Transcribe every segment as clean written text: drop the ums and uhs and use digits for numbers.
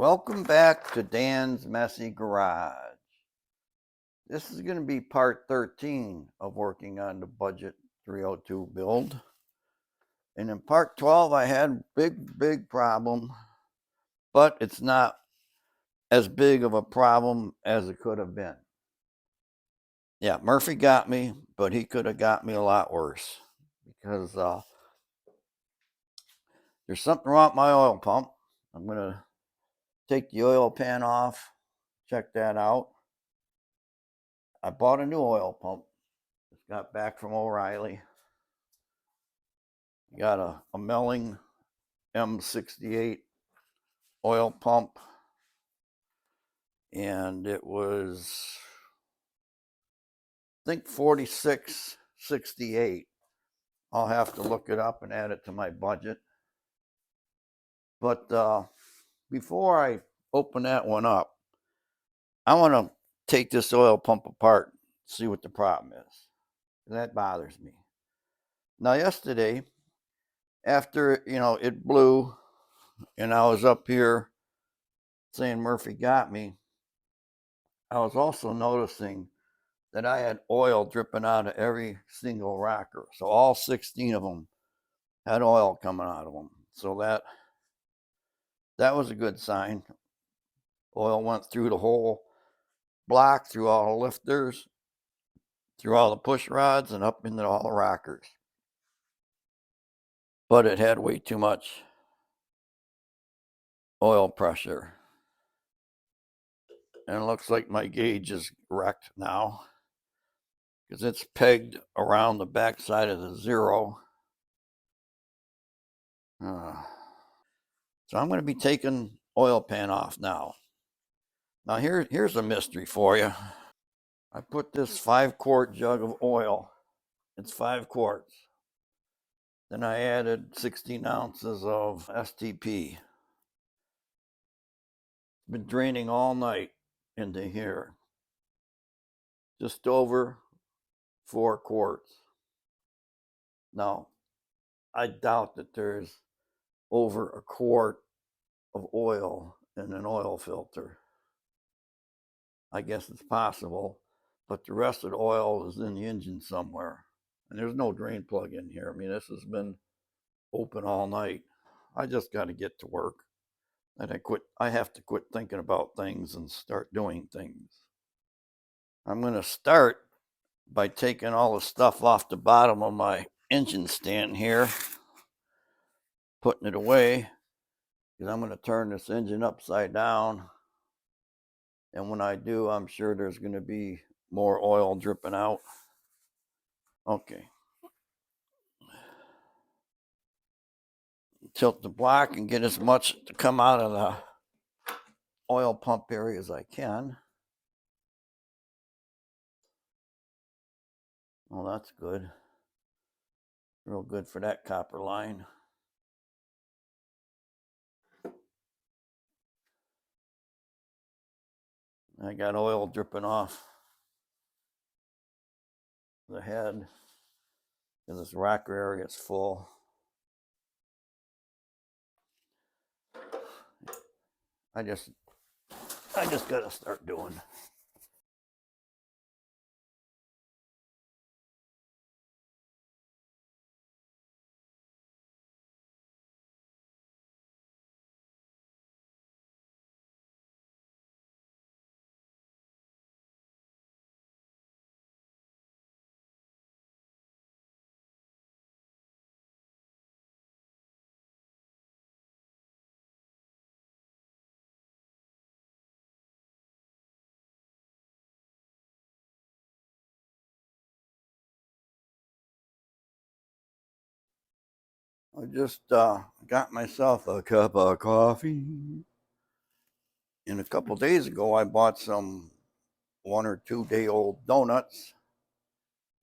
Welcome back to Dan's Messy Garage. This is going to be part 13 of working on the Budget 302 build. And in part 12, I had big problem, but it's not as big of a problem as it could have been. Yeah, Murphy got me, but he could have got me a lot worse because there's something wrong with my oil pump. I'm going to take the oil pan off, check that out. I bought a new oil pump. Just got back from O'Reilly. Got a Melling M68 oil pump, and it was, I think, $46.68. I'll have to look it up and add it to my budget. But before I open that one up, I want to take this oil pump apart, see what the problem is. That bothers me. Now, yesterday, after it blew, and I was up here saying Murphy got me, I was also noticing that I had oil dripping out of every single rocker. So all 16 of them had oil coming out of them. So that was a good sign. Oil went through the whole block, through all the lifters, through all the push rods, and up into all the rockers. But it had way too much oil pressure. And it looks like my gauge is wrecked now because it's pegged around the backside of the zero. So I'm going to be taking oil pan off now. Now here's a mystery for you. I put this 5-quart jug of oil. It's 5 quarts. Then I added 16 ounces of STP. Been draining all night into here. Just over 4 quarts. Now, I doubt that there's over a quart of oil in an oil filter. I guess it's possible, but the rest of the oil is in the engine somewhere. And there's no drain plug in here. I mean, this has been open all night. I just got to get to work. And I have to quit thinking about things and start doing things. I'm going to start by taking all the stuff off the bottom of my engine stand here, putting it away, because I'm going to turn this engine upside down. And when I do, I'm sure there's going to be more oil dripping out. Okay. Tilt the block and get as much to come out of the oil pump area as I can. Well, that's good. Real good for that copper line. I got oil dripping off the head because this rocker area is full. I just got to start doing. I just got myself a cup of coffee. And a couple days ago, I bought some 1 or 2 day old donuts.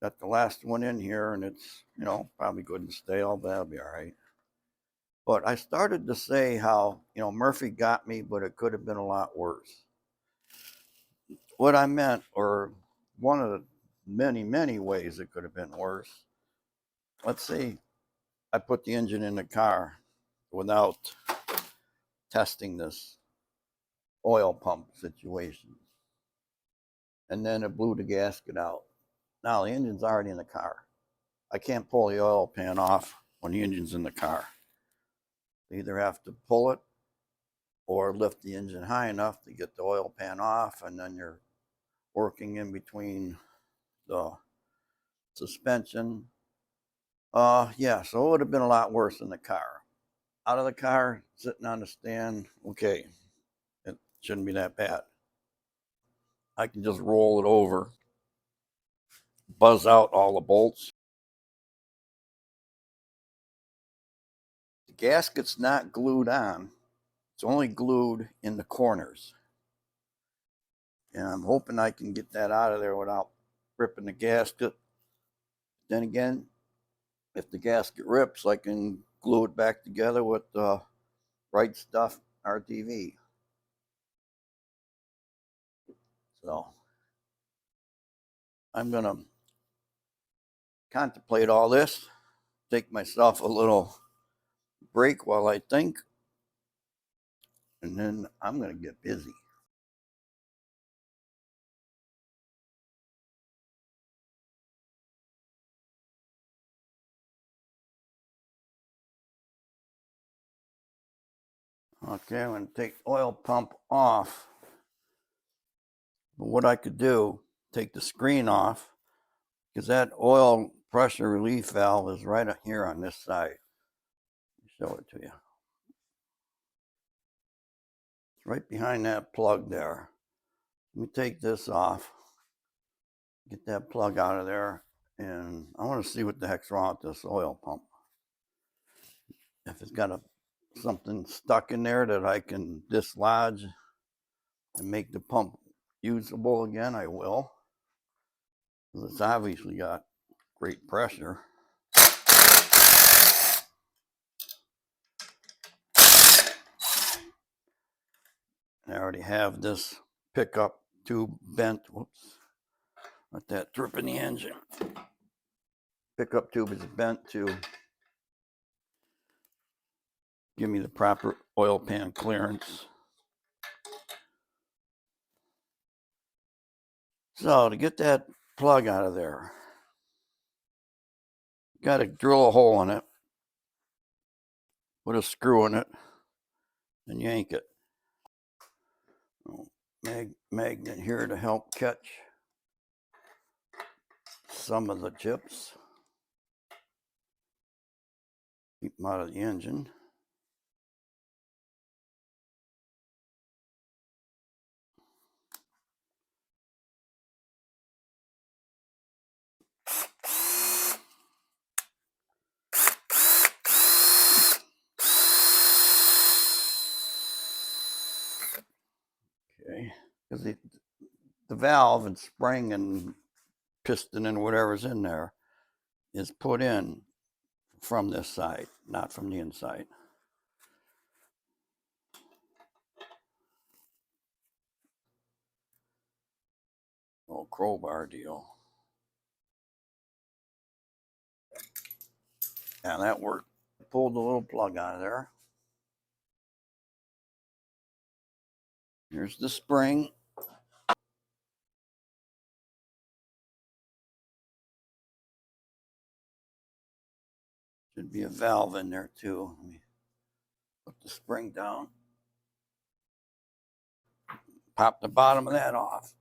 Got the last one in here, and it's, probably good and stale, but that'll be all right. But I started to say how, Murphy got me, but it could have been a lot worse. What I meant, or one of the many ways it could have been worse. Let's say I put the engine in the car without testing this oil pump situation. And then it blew the gasket out. Now the engine's already in the car. I can't pull the oil pan off when the engine's in the car. You either have to pull it or lift the engine high enough to get the oil pan off, and then you're working in between the suspension. Yeah, so it would have been a lot worse in the car. Out of the car, sitting on the stand, okay, it shouldn't be that bad. I can just roll it over, buzz out all the bolts. The gasket's not glued on, it's only glued in the corners. And I'm hoping I can get that out of there without ripping the gasket. Then again, if the gasket rips, I can glue it back together with the Right Stuff RTV. So I'm going to contemplate all this, take myself a little break while I think, and then I'm going to get busy. Okay, I'm going to take the oil pump off. But what I could do, take the screen off, because that oil pressure relief valve is right here on this side. Show it to you. It's right behind that plug there. Let me take this off, get that plug out of there, and I want to see what the heck's wrong with this oil pump. If it's got something stuck in there that I can dislodge and make the pump usable again, I will. Because it's obviously got great pressure. I already have this pickup tube bent. Whoops. Let that drip in the engine. Pickup tube is bent to give me the proper oil pan clearance. So to get that plug out of there, you got to drill a hole in it, put a screw in it, and yank it. Magnet here to help catch some of the chips. Keep them out of the engine. Okay, because the valve and spring and piston and whatever's in there is put in from this side, not from the inside. Little crowbar deal. Yeah, that worked. Pulled the little plug out of there. Here's the spring. Should be a valve in there too. Let me put the spring down. Pop the bottom of that off.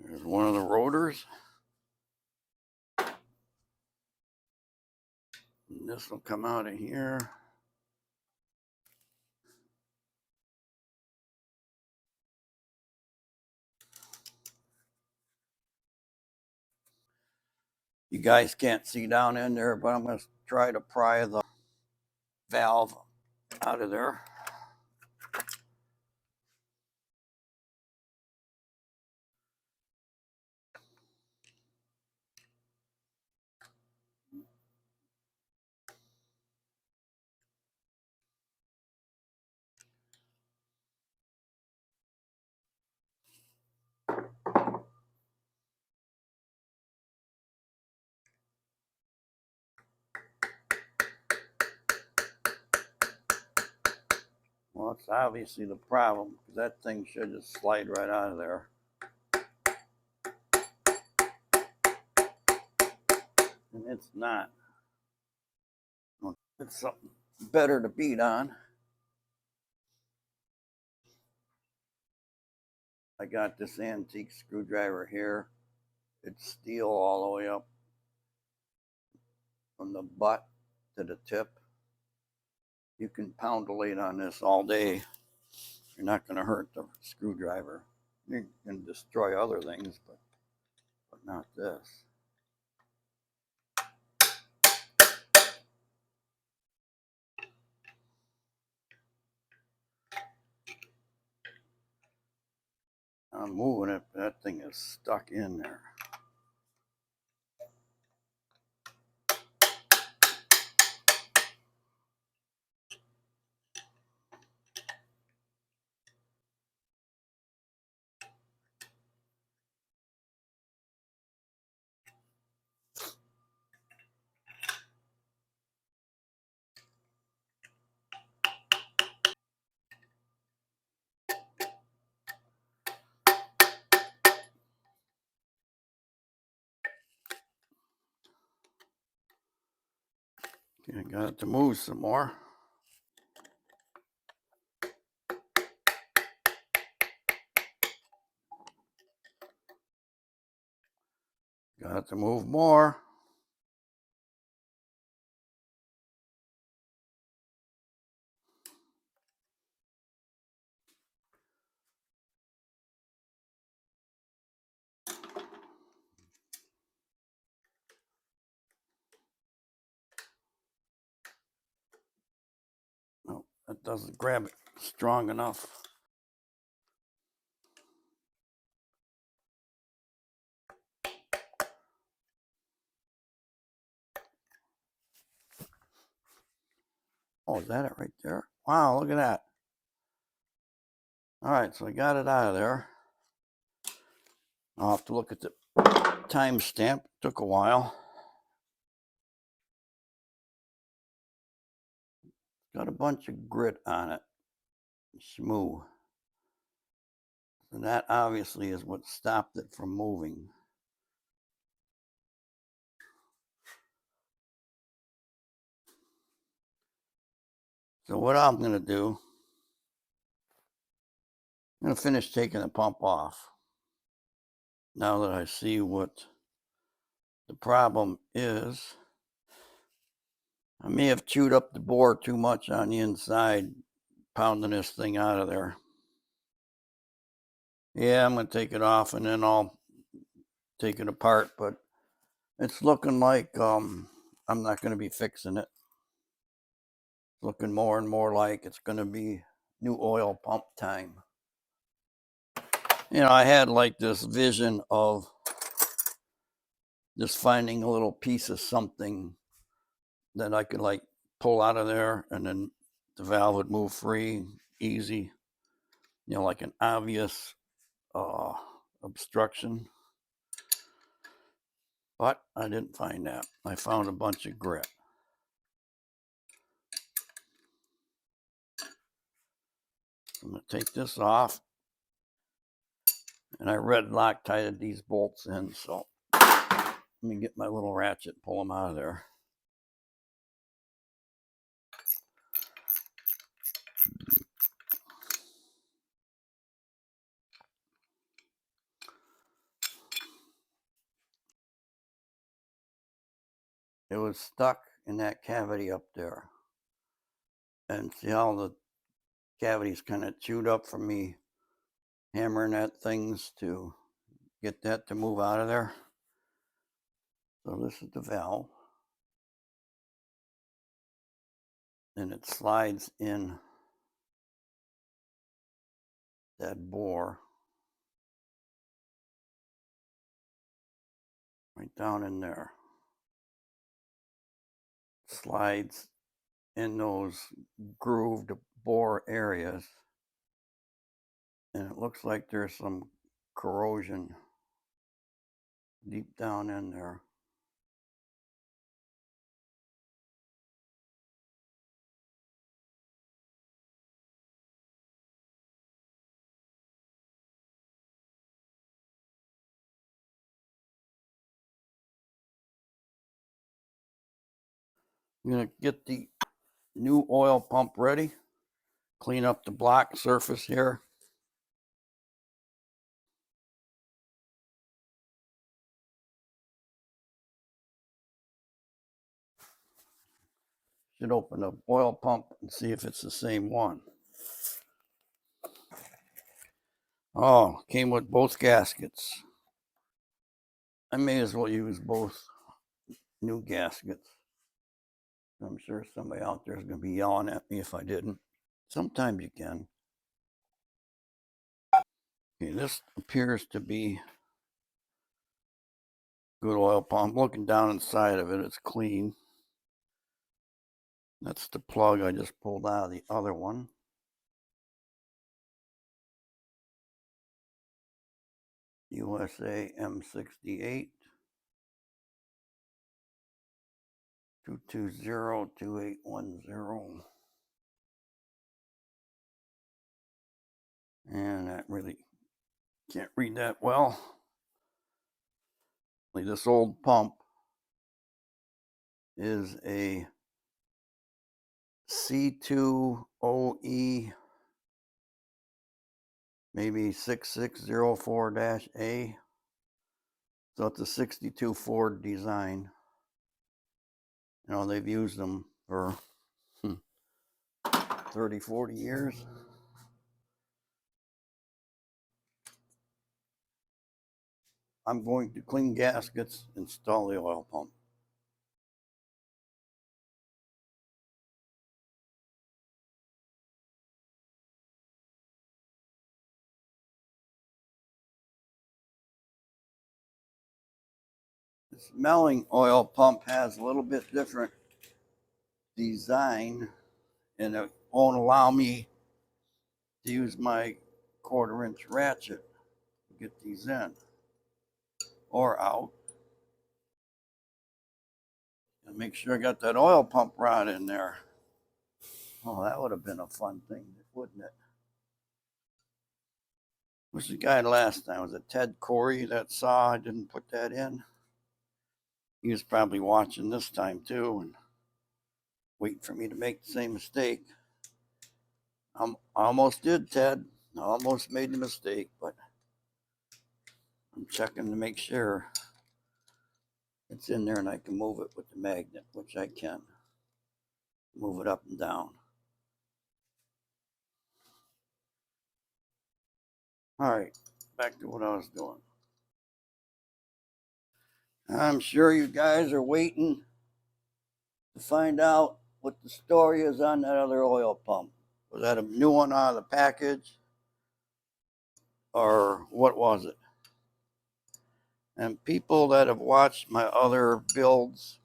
There's one of the rotors. And this will come out of here. You guys can't see down in there, but I'm going to try to pry the valve out of there. Well, it's obviously the problem, because that thing should just slide right out of there. And it's not. It's something better to beat on. I got this antique screwdriver here. It's steel all the way up from the butt to the tip. You can pound away on this all day. You're not going to hurt the screwdriver. You can destroy other things, but not this. I'm moving it, but that thing is stuck in there. Okay, I got it to move some more. Got it to move more. No, that doesn't grab it strong enough. Oh, is that it right there? Wow, look at that. All right, so I got it out of there. I'll have to look at the timestamp. Took a while. Got a bunch of grit on it. Smooth. And that obviously is what stopped it from moving. So what I'm going to do, I'm going to finish taking the pump off. Now that I see what the problem is, I may have chewed up the bore too much on the inside, pounding this thing out of there. Yeah, I'm going to take it off and then I'll take it apart, but it's looking like I'm not going to be fixing it. It's looking more and more like it's going to be new oil pump time. You know, I had like this vision of just finding a little piece of something that I could like pull out of there and then the valve would move free, easy, you know, like an obvious obstruction. But I didn't find that. I found a bunch of grit. I'm going to take this off. And I red Loctited these bolts in, so let me get my little ratchet, pull them out of there. It was stuck in that cavity up there. And see how the cavity's kind of chewed up from me hammering at things to get that to move out of there. So this is the valve, and it slides in that bore right down in there. Slides in those grooved bore areas, and it looks like there's some corrosion deep down in there. I'm going to get the new oil pump ready, clean up the black surface here. Should open the oil pump and see if it's the same one. Oh, came with both gaskets. I may as well use both new gaskets. I'm sure somebody out there is going to be yelling at me if I didn't. Sometimes you can. Okay, this appears to be good oil pump. Looking down inside of it, it's clean. That's the plug I just pulled out of the other one. USA M68 2202810. And that really can't read that well. This old pump is a C2OE, maybe 6604-A. So it's a 62 Ford design. You know, they've used them for 30, 40 years. I'm going to clean gaskets, install the oil pump. This Melling oil pump has a little bit different design, and it won't allow me to use my 1/4-inch ratchet to get these in or out. And make sure I got that oil pump rod in there. Oh, that would have been a fun thing, wouldn't it? Who's the guy last time? Was it Ted Corey that saw I didn't put that in? He was probably watching this time too and waiting for me to make the same mistake. I almost did, Ted. I almost made the mistake, but I'm checking to make sure it's in there and I can move it with the magnet, which I can. Move it up and down. All right, back to what I was doing. I'm sure you guys are waiting to find out what the story is on that other oil pump. Was that a new one out of the package? Or what was it? And people that have watched my other builds,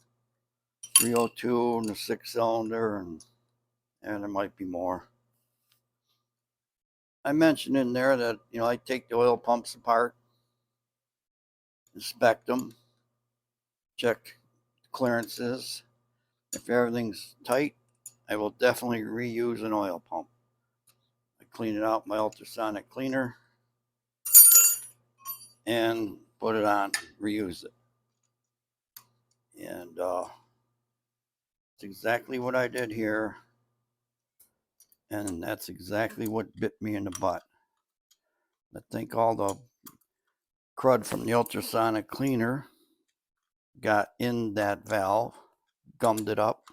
302 and the 6-cylinder, and there might be more. I mentioned in there that, you know, I take the oil pumps apart, inspect them, check clearances. If everything's tight, I will definitely reuse an oil pump. I clean it out with my ultrasonic cleaner and put it on, reuse it. And it's exactly what I did here. And that's exactly what bit me in the butt. I think all the crud from the ultrasonic cleaner got in that valve, gummed it up,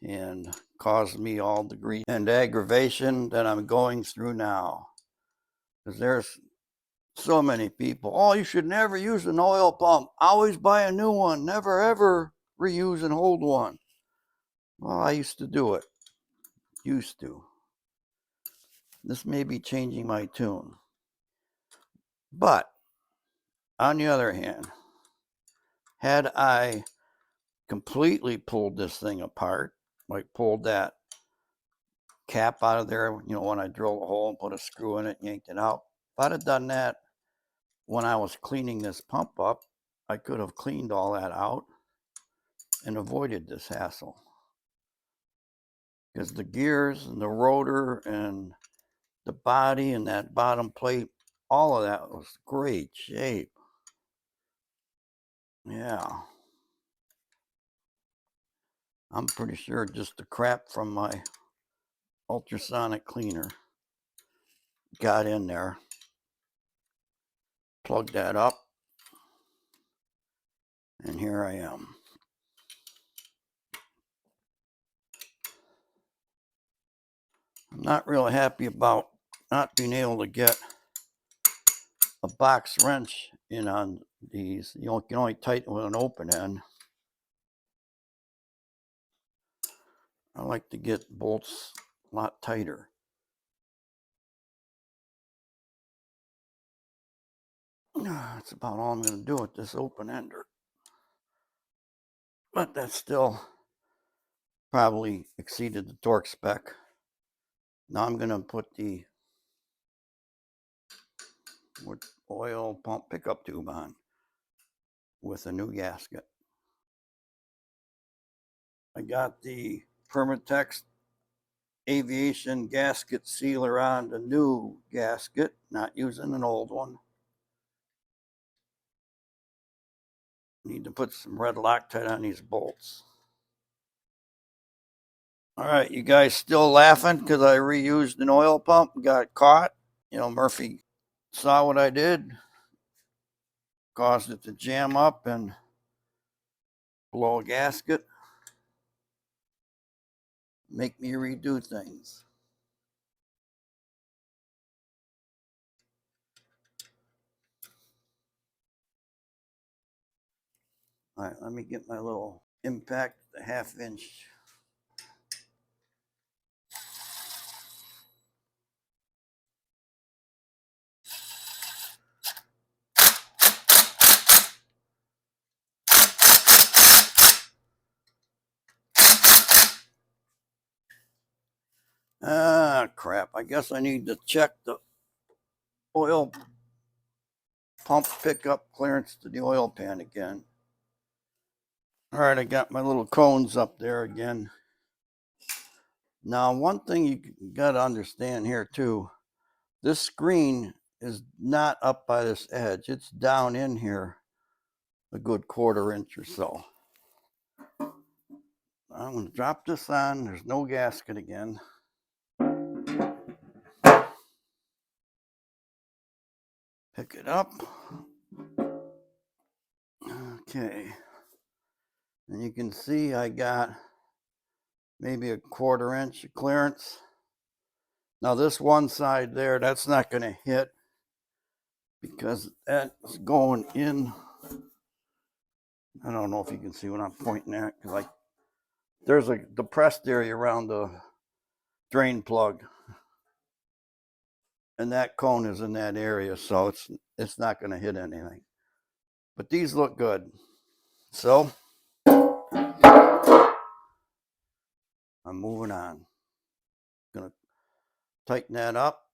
and caused me all the grief and aggravation that I'm going through now. Because there's So many people, oh, you should never use an oil pump. Always buy a new one. Never, ever reuse an old one. Well, I used to do it. Used to. This may be changing my tune. But, on the other hand, had I completely pulled this thing apart, like pulled that cap out of there, when I drilled a hole and put a screw in it, yanked it out. If I'd have done that when I was cleaning this pump up, I could have cleaned all that out and avoided this hassle. Because the gears and the rotor and the body and that bottom plate, all of that was great shape. Yeah. I'm pretty sure just the crap from my ultrasonic cleaner got in there. Plugged that up. And here I am. I'm not really happy about not being able to get a box wrench in on these. You can only tighten with an open end. I like to get bolts a lot tighter. That's about all I'm going to do with this open ender. But that still probably exceeded the torque spec. Now I'm going to put the oil pump pickup tube on with a new gasket. I got the Permatex aviation gasket sealer on the new gasket, not using an old one. Need to put some red Loctite on these bolts. All right, you guys still laughing because I reused an oil pump and got caught? Murphy saw what I did, caused it to jam up and blow a gasket, make me redo things. All right, let me get my little impact, the 1/2 inch. Ah, crap. I guess I need to check the oil pump pickup clearance to the oil pan again. All right, I got my little cones up there again. Now, one thing you got to understand here too, this screen is not up by this edge. It's down in here a good 1/4 inch or so. I'm going to drop this on. There's no gasket again. Pick it up. Okay. And you can see I got maybe a 1/4 inch of clearance. Now this one side there, that's not going to hit because that's going in. I don't know if you can see what I'm pointing at, because there's a depressed area around the drain plug, and that cone is in that area, so it's not going to hit anything. But these look good, so I'm moving on. Gonna tighten that up,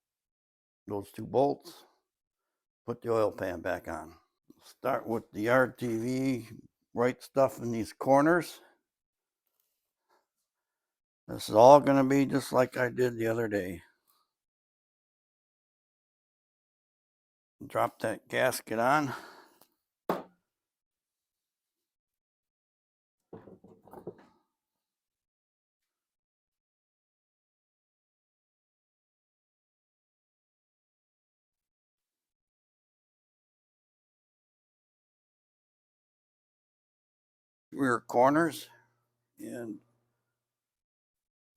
those 2 bolts, put the oil pan back on. Start with the RTV, right stuff in these corners. This is all going to be just like I did the other day. Drop that gasket on. Rear corners and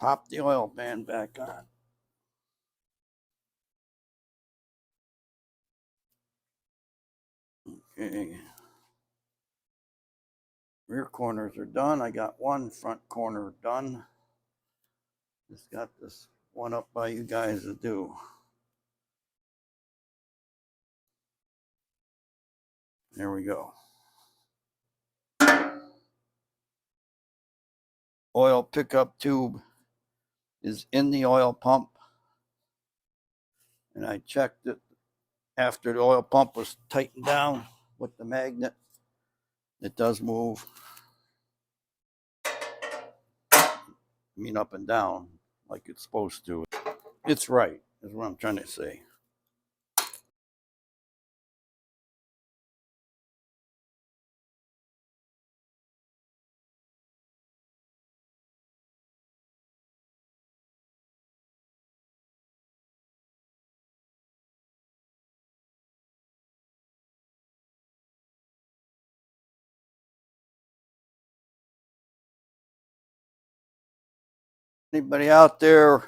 pop the oil pan back on. Okay. Rear corners are done. I got one front corner done. Just got this one up by you guys to do. There we go. Oil pickup tube is in the oil pump. And I checked it after the oil pump was tightened down with the magnet. It does move. I mean, up and down like it's supposed to. It's right, is what I'm trying to say. Anybody out there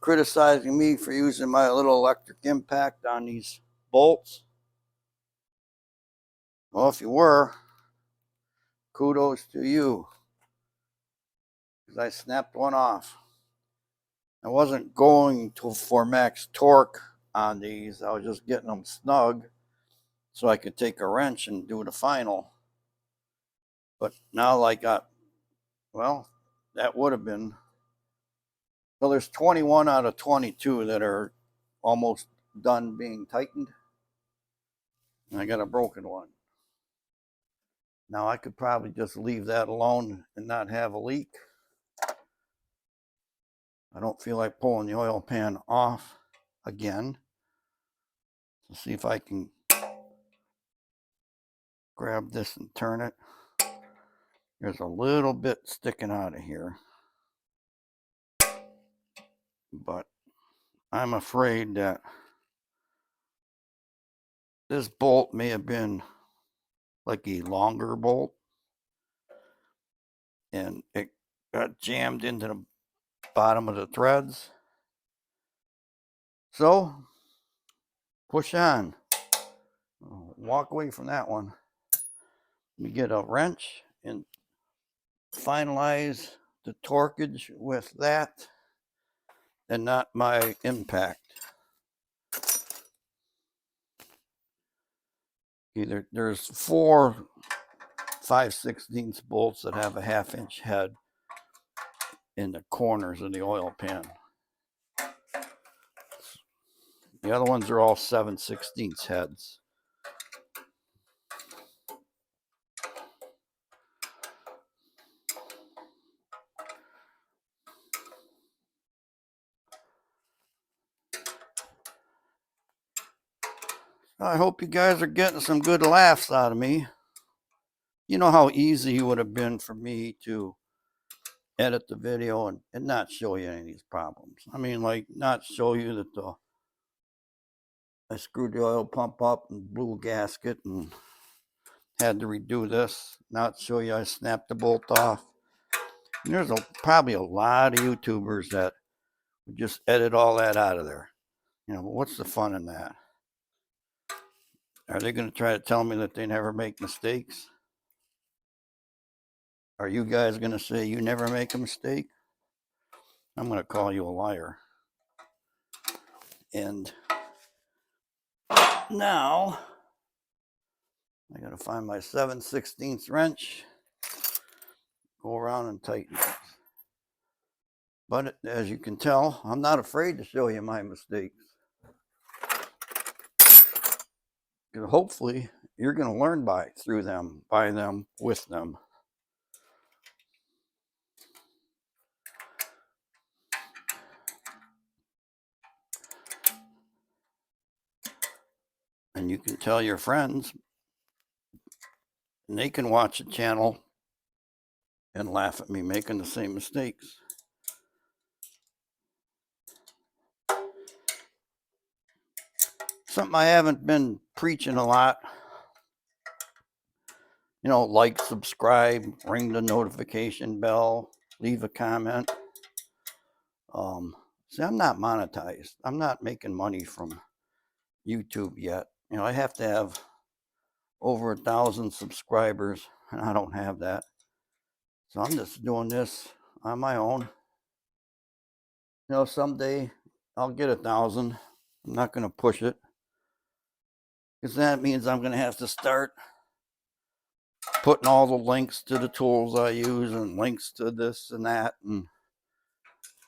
criticizing me for using my little electric impact on these bolts? Well, if you were, kudos to you, because I snapped one off. I wasn't going for max torque on these. I was just getting them snug so I could take a wrench and do the final. But now I got, well, that would have been, well, there's 21 out of 22 that are almost done being tightened. And I got a broken one. Now I could probably just leave that alone and not have a leak. I don't feel like pulling the oil pan off again. Let's see if I can grab this and turn it. There's a little bit sticking out of here, but I'm afraid that this bolt may have been like a longer bolt and it got jammed into the bottom of the threads. So push on. Walk away from that one. Let me get a wrench and finalize the torquage with that and not my impact. There's 4 5/16 bolts that have a 1/2 inch head in the corners of the oil pan. The other ones are all 7/16 heads. I hope you guys are getting some good laughs out of me. You know how easy it would have been for me to edit the video and not show you any of these problems. I mean, like, not show you that I screwed the oil pump up and blew a gasket and had to redo this. Not show you I snapped the bolt off. And there's probably a lot of YouTubers that would just edit all that out of there. You know, what's the fun in that? Are they going to try to tell me that they never make mistakes? Are you guys going to say you never make a mistake? I'm going to call you a liar. And now I got to find my 7/16 wrench, go around and tighten it. But as you can tell, I'm not afraid to show you my mistakes. Because hopefully you're going to learn by them, with them. And you can tell your friends, and they can watch the channel and laugh at me making the same mistakes. Something I haven't been preaching a lot. You know, like, subscribe, ring the notification bell, leave a comment. See, I'm not monetized. I'm not making money from YouTube yet. You know, I have to have over 1,000 subscribers, and I don't have that. So I'm just doing this on my own. You know, someday I'll get 1,000. I'm not going to push it, because that means I'm going to have to start putting all the links to the tools I use and links to this and that, and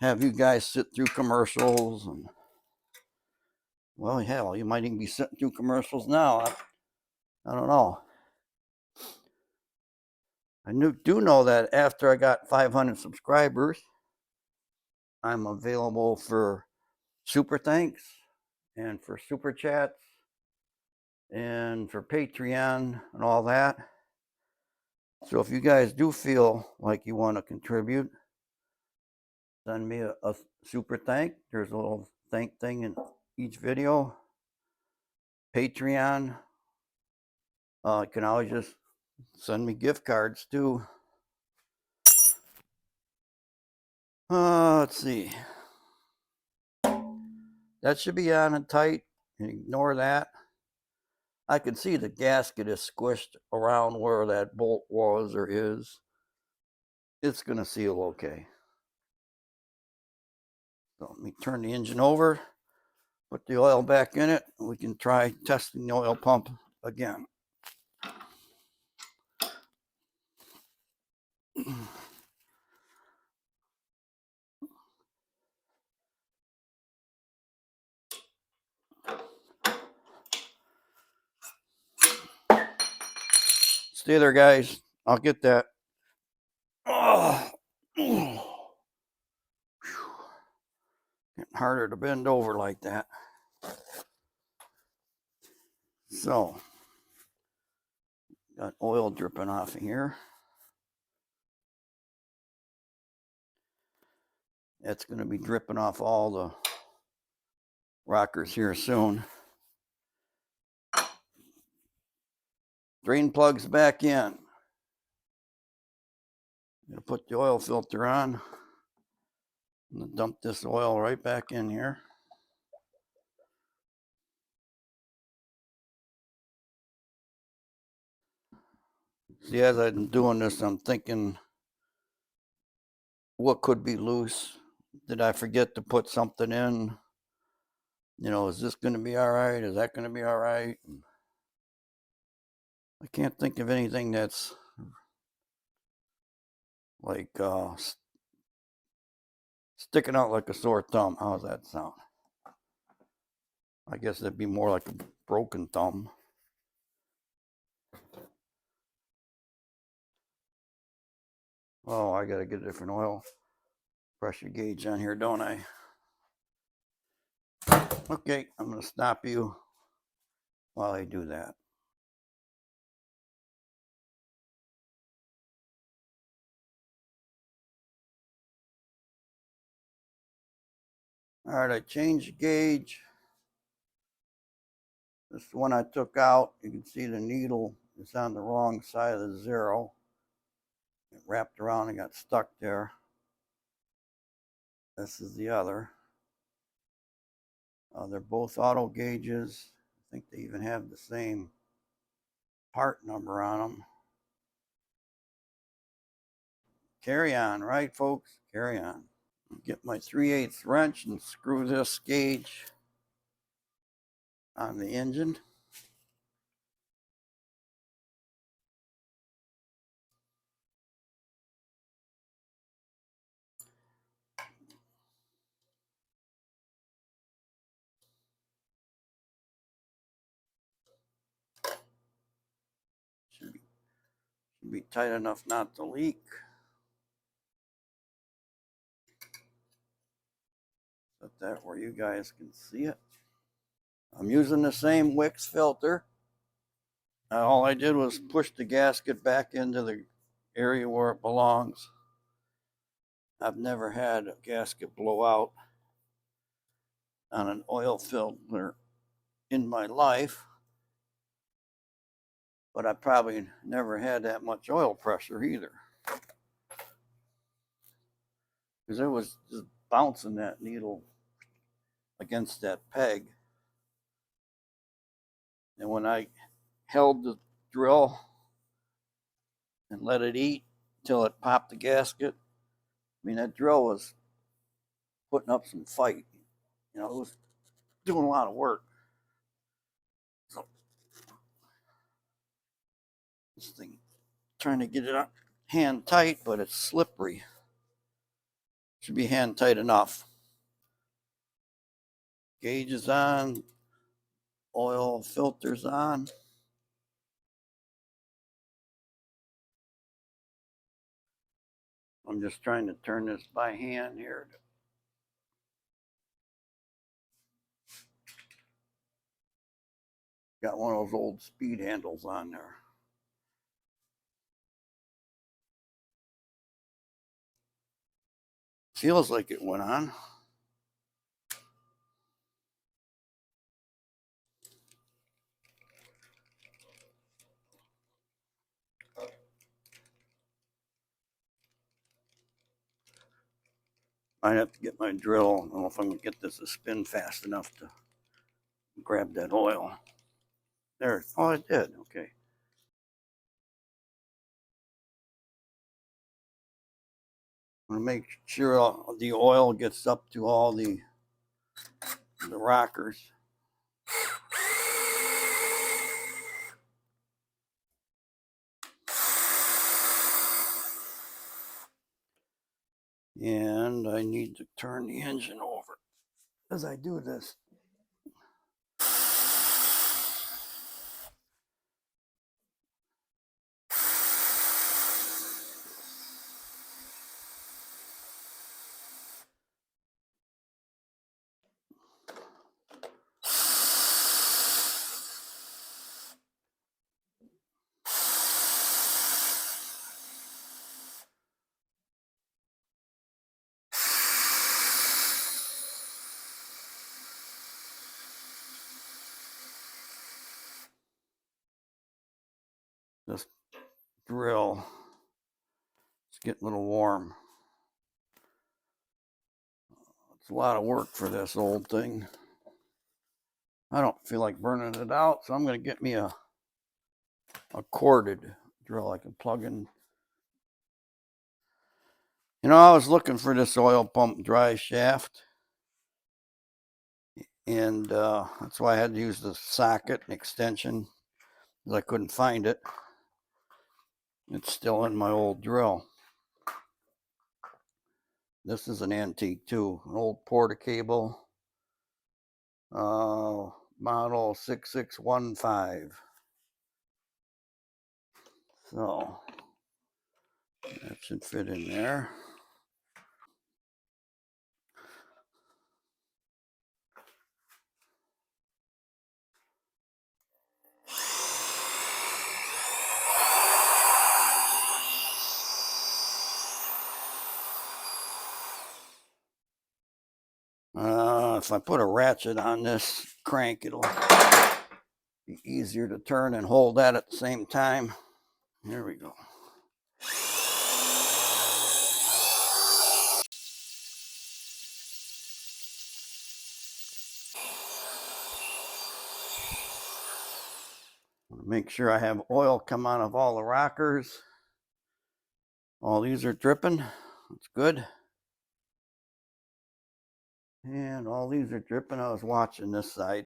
have you guys sit through commercials. And well, hell, you might even be sitting through commercials now. I don't know. I do know that after I got 500 subscribers, I'm available for super thanks and for super chats and for Patreon and all that. So if you guys do feel like you want to contribute, send me a super thank. There's a little thank thing in each video. Patreon, you can always just send me gift cards too. Let's see. That should be on and tight. Ignore that. I can see the gasket is squished around where that bolt was or is. It's going to seal okay. So let me turn the engine over, put the oil back in it, and we can try testing the oil pump again. Stay there, guys. I'll get that. Oh, getting harder to bend over like that. So, got oil dripping off of here. It's going to be dripping off all the rockers here soon. Drain plugs back in. I'm going to put the oil filter on. I'm going to dump this oil right back in here. See, as I'm doing this, I'm thinking, what could be loose? Did I forget to put something in? You know, is this going to be all right? Is that going to be all right? I can't think of anything that's like sticking out like a sore thumb. How's that sound? I guess that'd be more like a broken thumb. Oh, I gotta get a different oil pressure gauge on here, don't I? Okay, I'm gonna stop you while I do that. All right, I changed the gauge. This one I took out. You can see the needle is on the wrong side of the zero. It wrapped around and got stuck there. This is the other. They're both auto gauges. I think they even have the same part number on them. Carry on, right, folks? Carry on. Get my 3/8 wrench and screw this gauge on the engine. Should be tight enough not to leak. Put that where you guys can see it. I'm using the same Wicks filter. All I did was push the gasket back into the area where it belongs. I've never had a gasket blow out on an oil filter in my life, but I probably never had that much oil pressure either, because it was just bouncing that needle against that peg. And when I held the drill and let it eat until it popped the gasket, I mean, that drill was putting up some fight. You know, it was doing a lot of work. So this thing, trying to get it up hand tight, but it's slippery. Should be hand tight enough. Gauge is on, oil filter's on. I'm just trying to turn this by hand here. Got one of those old speed handles on there. Feels like it went on. Might have to get my drill. I don't know if I'm gonna get this to spin fast enough to grab that oil. There. Oh, it did. Okay. I'm gonna make sure the oil gets up to all the rockers. And I need to turn the engine over as I do this. This drill is getting a little warm. It's a lot of work for this old thing. I don't feel like burning it out, so I'm going to get me a corded drill I can plug in. You know, I was looking for this oil pump dry shaft, and that's why I had to use the socket and extension, because I couldn't find it. It's still in my old drill. This is an antique too, an old Porta-Cable, model 6615. So that should fit in there. If I put a ratchet on this crank, it'll be easier to turn and hold that at the same time. Here we go. Make sure I have oil come out of all the rockers. All these are dripping. That's good. And all these are dripping. I was watching this side.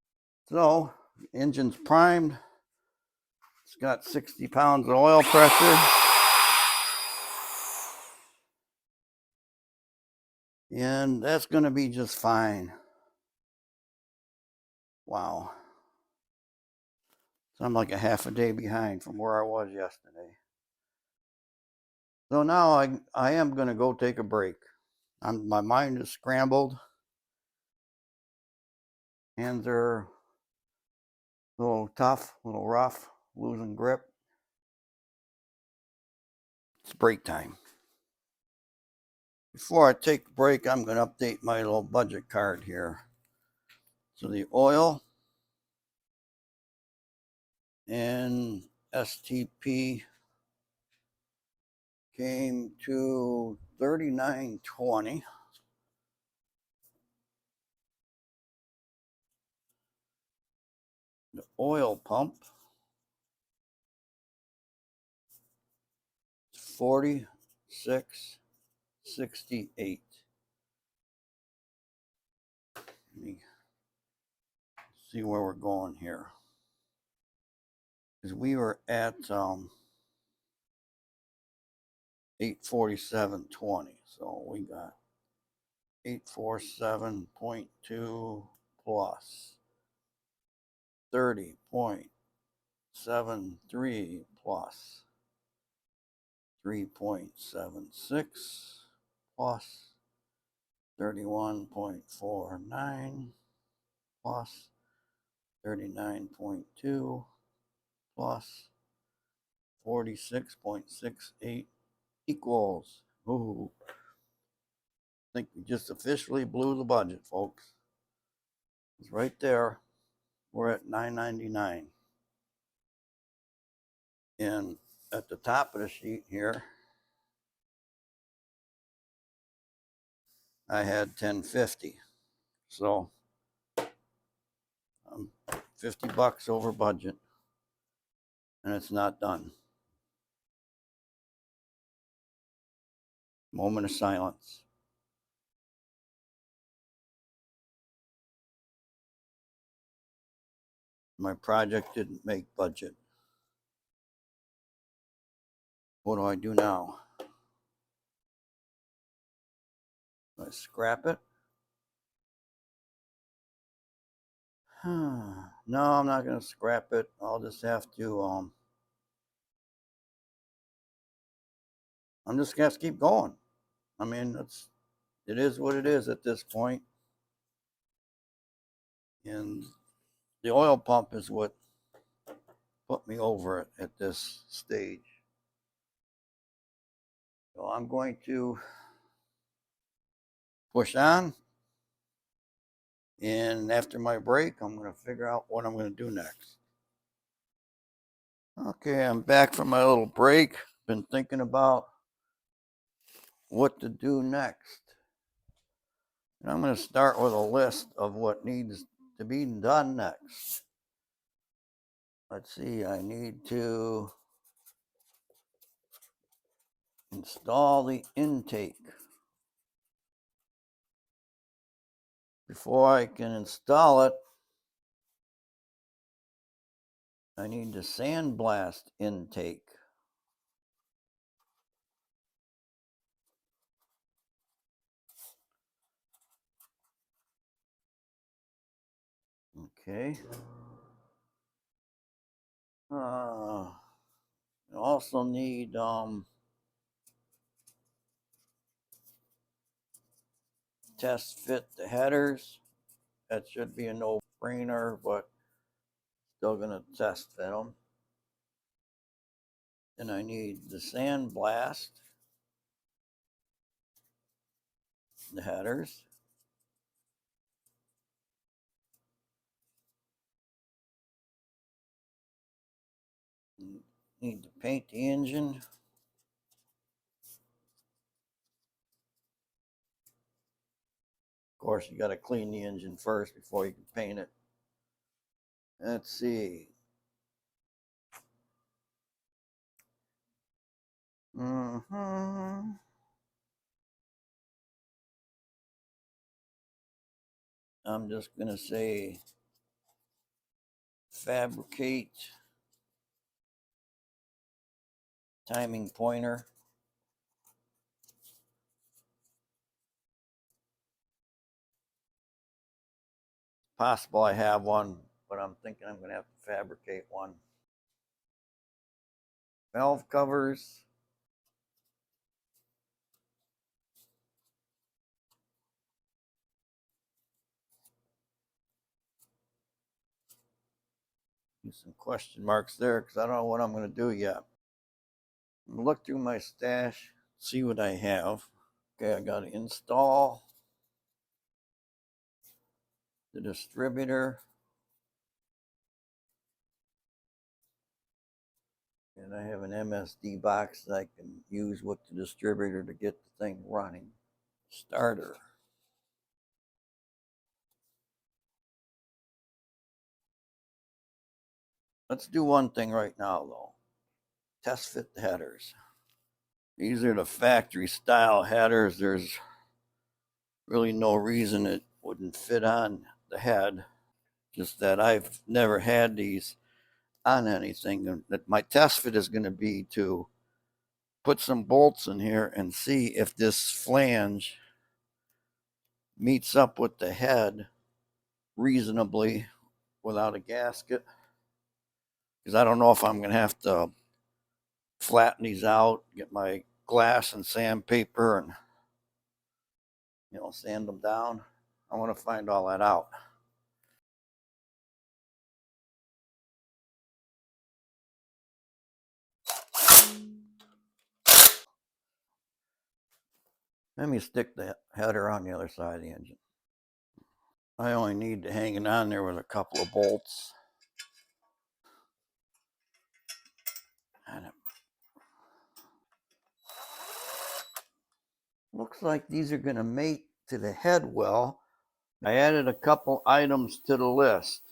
So, engine's primed. It's got 60 pounds of oil pressure. And that's going to be just fine. Wow. So I'm like a half a day behind from where I was yesterday. So now I am going to go take a break. My mind is scrambled. Hands are a little tough, a little rough, losing grip. It's break time. Before I take a break, I'm going to update my little budget card here. So the oil and STP came to $39.20. The oil pump, 46.68. Let me see where we're going here. Because we were at 847.20. So we got 847.2 plus 30.73 plus 3.76 plus 31.49 plus 39.2 plus 46.68 equals. Ooh, I think we just officially blew the budget, folks. It's right there. We're at $9.99. And at the top of the sheet here, I had $10.50. So I'm $50 over budget, and it's not done. Moment of silence. My project didn't make budget. What do I do now? Do I scrap it? No, I'm not going to scrap it. I'll just have to, I'm just going to have to keep going. I mean, it is what it is at this point. And the oil pump is what put me over it at this stage. So I'm going to push on. And after my break, I'm going to figure out what I'm going to do next. Okay, I'm back from my little break. Been thinking about what to do next. And I'm going to start with a list of what needs to be done next. Let's see, I need to install the intake. Before I can install it, I need to sandblast intake. Okay. I also need test fit the headers. That should be a no-brainer, but still gonna test fit them. Then I need the sandblast the headers. Need to paint the engine. Of course, you got to clean the engine first before you can paint it. Let's see. I'm just going to say fabricate timing pointer. Possible I have one, but I'm thinking I'm going to have to fabricate one. Valve covers. Use some question marks there because I don't know what I'm going to do yet. I'm going to look through my stash, see what I have. Okay, I got to install the distributor. And I have an MSD box that I can use with the distributor to get the thing running. Starter. Let's do one thing right now, though. Test fit the headers. These are the factory style headers. There's really no reason it wouldn't fit on the head. Just that I've never had these on anything. And that my test fit is going to be to put some bolts in here and see if this flange meets up with the head reasonably without a gasket. Because I don't know if I'm going to have to flatten these out, get my glass and sandpaper and, sand them down. I want to find all that out. Let me stick the header on the other side of the engine. I only need to hang it on there with a couple of bolts. And it looks like these are going to mate to the head well. I added a couple items to the list.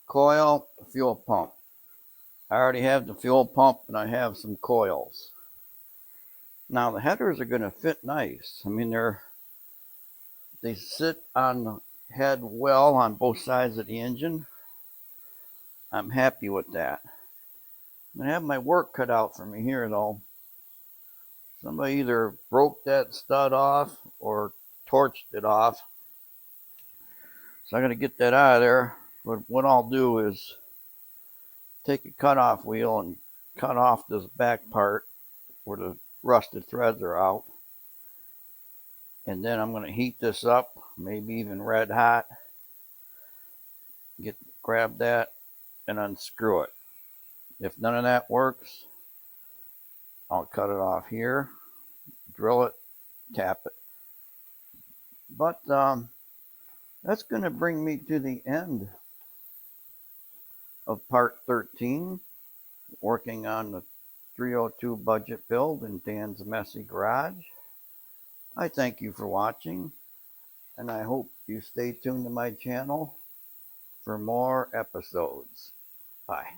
Coil, fuel pump. I already have the fuel pump and I have some coils. Now the headers are going to fit nice. I mean, they sit on the head well on both sides of the engine. I'm happy with that. I have my work cut out for me here though. Somebody either broke that stud off or torched it off. So I got to get that out of there. But what I'll do is take a cutoff wheel and cut off this back part where the rusted threads are out. And then I'm going to heat this up, maybe even red hot. Grab that and unscrew it. If none of that works, I'll cut it off here, drill it, tap it. But that's going to bring me to the end of part 13, working on the 302 budget build in Dan's Messy Garage. I thank you for watching, and I hope you stay tuned to my channel for more episodes. Bye.